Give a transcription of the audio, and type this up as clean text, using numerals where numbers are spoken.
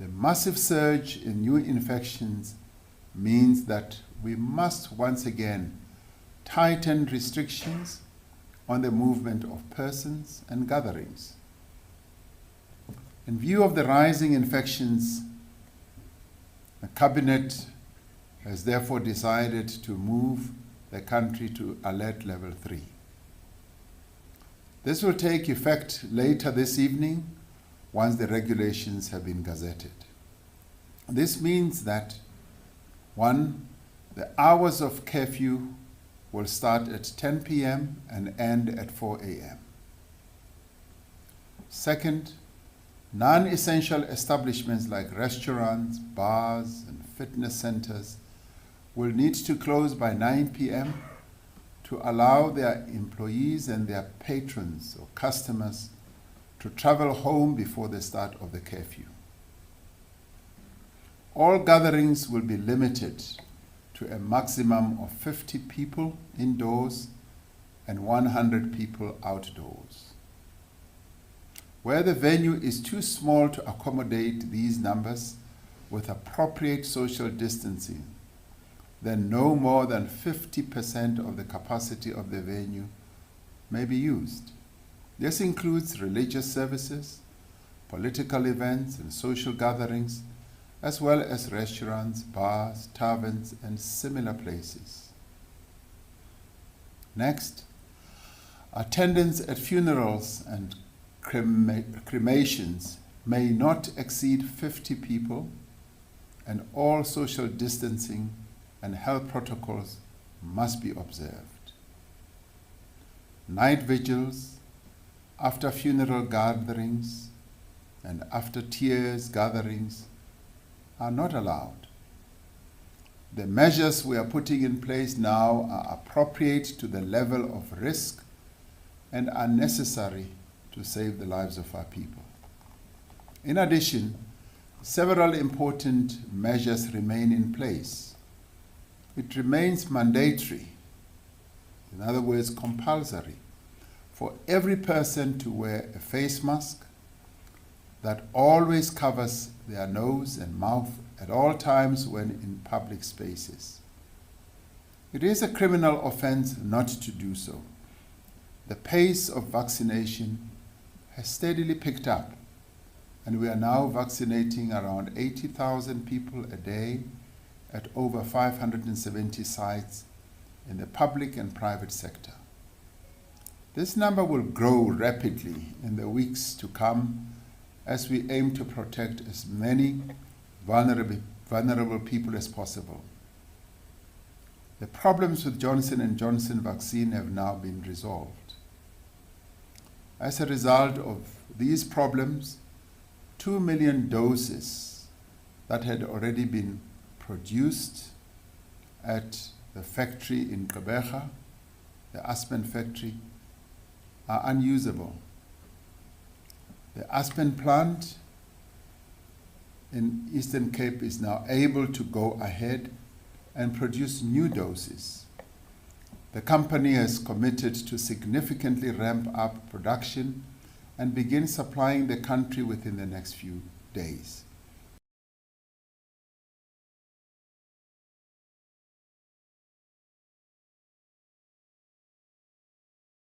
The massive surge in new infections means that we must once again tighten restrictions on the movement of persons and gatherings. In view of the rising infections, the Cabinet has therefore decided to move the country to alert level 3. This will take effect later this evening once the regulations have been gazetted. This means that 1. The hours of curfew will start at 10 p.m. and end at 4 a.m. Second, non-essential establishments like restaurants, bars, and fitness centers will need to close by 9 p.m. to allow their employees and their patrons or customers to travel home before the start of the curfew. All gatherings will be limited to a maximum of 50 people indoors and 100 people outdoors. Where the venue is too small to accommodate these numbers with appropriate social distancing, then no more than 50% of the capacity of the venue may be used. This includes religious services, political events, and social gatherings, as well as restaurants, bars, taverns, and similar places. Next, attendance at funerals and cremations may not exceed 50 people, and all social distancing and health protocols must be observed. Night vigils, after funeral gatherings, and after tears gatherings are not allowed. The measures we are putting in place now are appropriate to the level of risk and are necessary to save the lives of our people. In addition, several important measures remain in place. It remains mandatory, in other words, compulsory, for every person to wear a face mask that always covers their nose and mouth at all times when in public spaces. It is a criminal offense not to do so. The pace of vaccination has steadily picked up, and we are now vaccinating around 80,000 people a day at over 570 sites in the public and private sector. This number will grow rapidly in the weeks to come as we aim to protect as many vulnerable people as possible. The problems with Johnson & Johnson vaccine have now been resolved. As a result of these problems, 2 million doses that had already been produced at the factory in Gqeberha, the Aspen factory, are unusable. The Aspen plant in Eastern Cape is now able to go ahead and produce new doses. The company has committed to significantly ramp up production and begin supplying the country within the next few days.